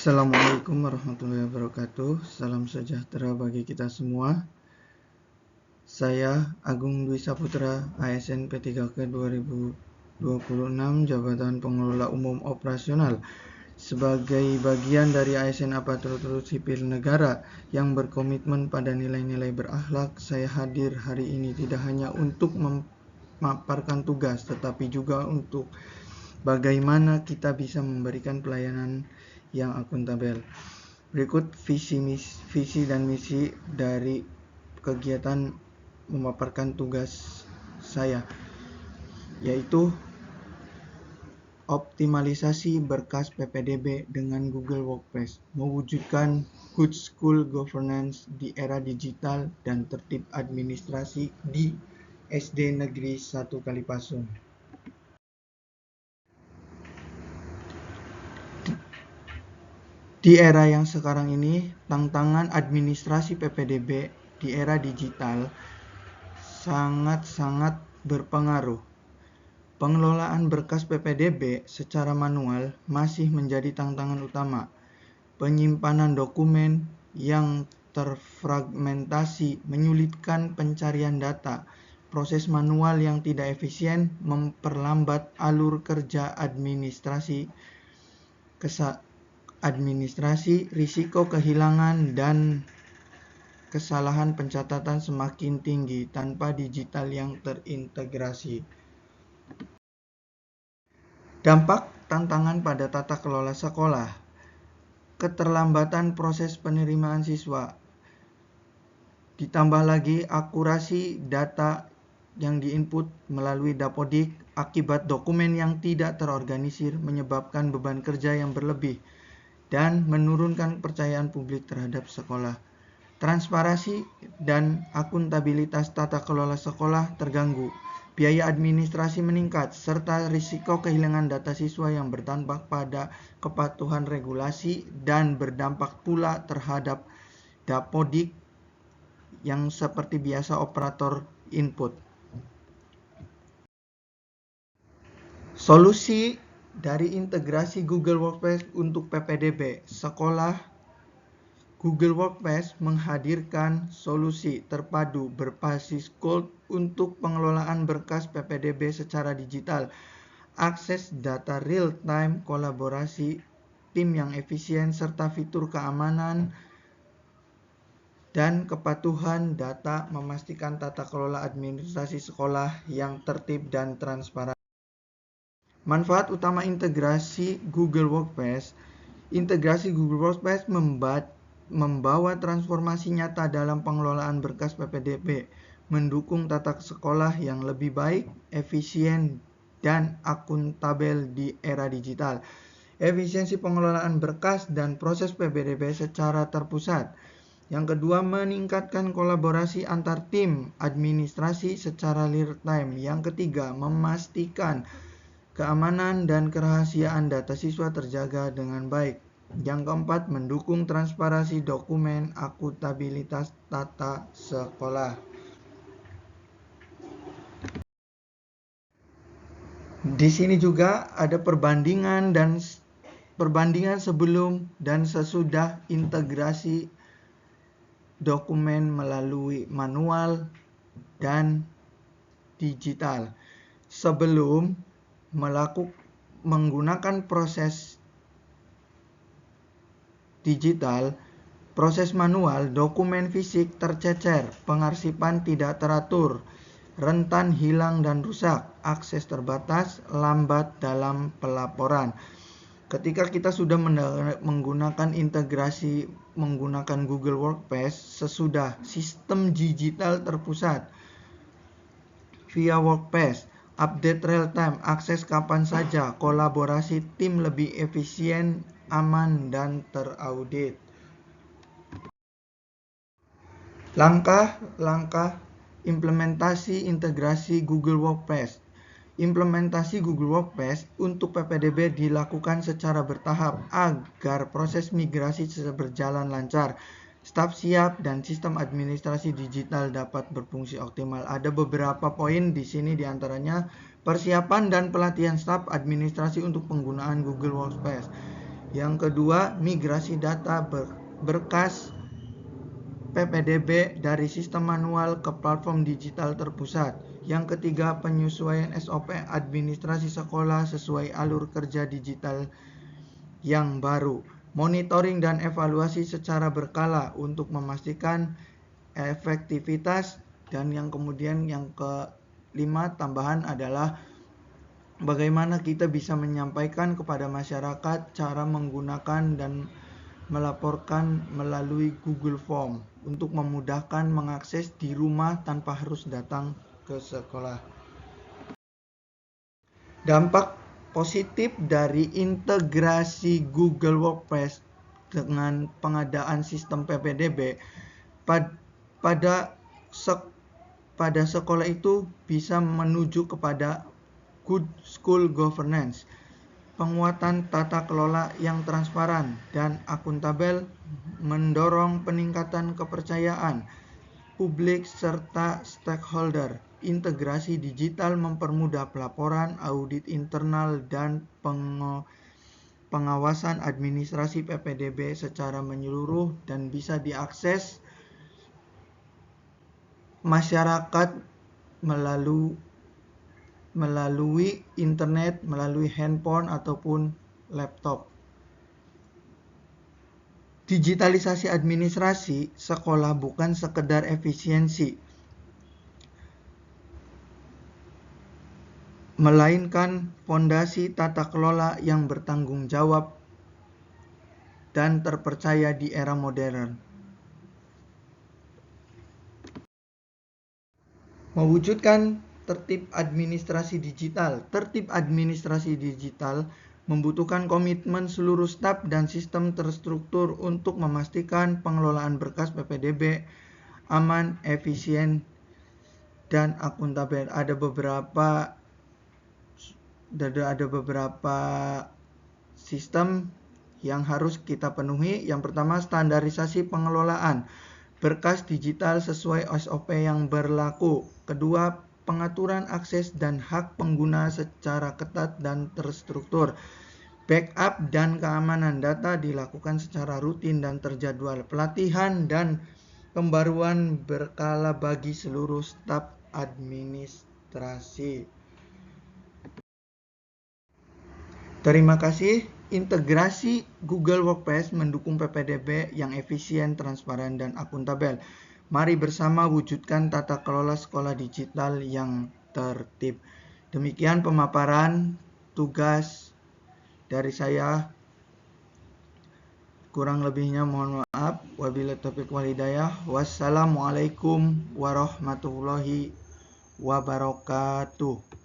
Assalamualaikum warahmatullahi wabarakatuh. Salam sejahtera bagi kita semua. Saya Agung Dwi Saputra, ASN P3K 2026, Jabatan Pengelola Umum Operasional. Sebagai bagian dari ASN Aparatur Sipil Negara yang berkomitmen pada nilai-nilai berakhlak, saya hadir hari ini tidak hanya untuk memaparkan tugas, tetapi juga untuk bagaimana kita bisa memberikan pelayanan yang akuntabel. Berikut visi dan misi dari kegiatan memaparkan tugas saya, yaitu optimalisasi berkas PPDB dengan Google Workspace, mewujudkan good school governance di era digital dan tertib administrasi di SD Negeri 1 Kalipasung. Di era yang sekarang ini, tantangan administrasi PPDB di era digital sangat-sangat berpengaruh. Pengelolaan berkas PPDB secara manual masih menjadi tantangan utama. Penyimpanan dokumen yang terfragmentasi menyulitkan pencarian data. Proses manual yang tidak efisien memperlambat alur kerja administrasi, risiko kehilangan dan kesalahan pencatatan semakin tinggi tanpa digital yang terintegrasi. Dampak tantangan pada tata kelola sekolah. Keterlambatan proses penerimaan siswa. Ditambah lagi akurasi data yang diinput melalui dapodik akibat dokumen yang tidak terorganisir menyebabkan beban kerja yang berlebih dan menurunkan kepercayaan publik terhadap sekolah. Transparansi dan akuntabilitas tata kelola sekolah terganggu. Biaya administrasi meningkat, serta risiko kehilangan data siswa yang berdampak pada kepatuhan regulasi dan berdampak pula terhadap dapodik yang seperti biasa operator input. Solusi dari integrasi Google Workspace untuk PPDB sekolah. Google Workspace menghadirkan solusi terpadu berbasis cloud untuk pengelolaan berkas PPDB secara digital, akses data real-time, kolaborasi tim yang efisien, serta fitur keamanan dan kepatuhan data memastikan tata kelola administrasi sekolah yang tertib dan transparan. Manfaat utama integrasi Google Workspace. Integrasi Google Workspace membawa transformasi nyata dalam pengelolaan berkas PPDB, mendukung tata sekolah yang lebih baik, efisien, dan akuntabel di era digital. Efisiensi pengelolaan berkas dan proses PPDB secara terpusat. Yang kedua, meningkatkan kolaborasi antar tim administrasi secara real time. Yang ketiga, memastikan keamanan dan kerahasiaan data siswa terjaga dengan baik. Yang keempat, mendukung transparansi dokumen, akuntabilitas tata sekolah. Di sini juga ada perbandingan sebelum dan sesudah integrasi dokumen melalui manual dan digital. Sebelum menggunakan proses digital, proses manual, dokumen fisik tercecer, pengarsipan tidak teratur, rentan hilang dan rusak, akses terbatas, lambat dalam pelaporan. Ketika kita sudah menggunakan integrasi menggunakan Google Workspace, sesudah sistem digital terpusat via Workspace, update real time, akses kapan saja, kolaborasi tim lebih efisien, aman, dan teraudit. Langkah-langkah implementasi integrasi Google Workspace. Implementasi Google Workspace untuk PPDB dilakukan secara bertahap agar proses migrasi berjalan lancar, staf siap, dan sistem administrasi digital dapat berfungsi optimal. Ada beberapa poin di sini, diantaranya persiapan dan pelatihan staf administrasi untuk penggunaan Google Workspace. Yang kedua, migrasi data berkas PPDB dari sistem manual ke platform digital terpusat. Yang ketiga, penyesuaian SOP administrasi sekolah sesuai alur kerja digital yang baru. Monitoring dan evaluasi secara berkala untuk memastikan efektivitas. Dan yang kemudian yang kelima tambahan adalah bagaimana kita bisa menyampaikan kepada masyarakat cara menggunakan dan melaporkan melalui Google Form untuk memudahkan mengakses di rumah tanpa harus datang ke sekolah. Dampak positif dari integrasi Google Workspace dengan pengadaan sistem PPDB pada sekolah itu bisa menuju kepada good school governance, penguatan tata kelola yang transparan dan akuntabel, mendorong peningkatan kepercayaan publik serta stakeholder. Integrasi digital mempermudah pelaporan, audit internal, dan pengawasan administrasi PPDB secara menyeluruh dan bisa diakses masyarakat melalui internet, melalui handphone ataupun laptop. Digitalisasi administrasi sekolah bukan sekedar efisiensi, melainkan fondasi tata kelola yang bertanggung jawab dan terpercaya di era modern. Mewujudkan tertib administrasi digital. Tertib administrasi digital membutuhkan komitmen seluruh staf dan sistem terstruktur untuk memastikan pengelolaan berkas PPDB aman, efisien, dan akuntabel. Ada beberapa sistem yang harus kita penuhi. Yang pertama, standarisasi pengelolaan berkas digital sesuai SOP yang berlaku. Kedua, pengaturan akses dan hak pengguna secara ketat dan terstruktur. Backup dan keamanan data dilakukan secara rutin dan terjadwal. Pelatihan dan pembaruan berkala bagi seluruh staf administrasi. Terima kasih. Integrasi Google Workspace mendukung PPDB yang efisien, transparan, dan akuntabel. Mari bersama wujudkan tata kelola sekolah digital yang tertib. Demikian pemaparan tugas dari saya. Kurang lebihnya mohon maaf. Wabillahi taufiq wal hidayah. Wassalamualaikum warahmatullahi wabarakatuh.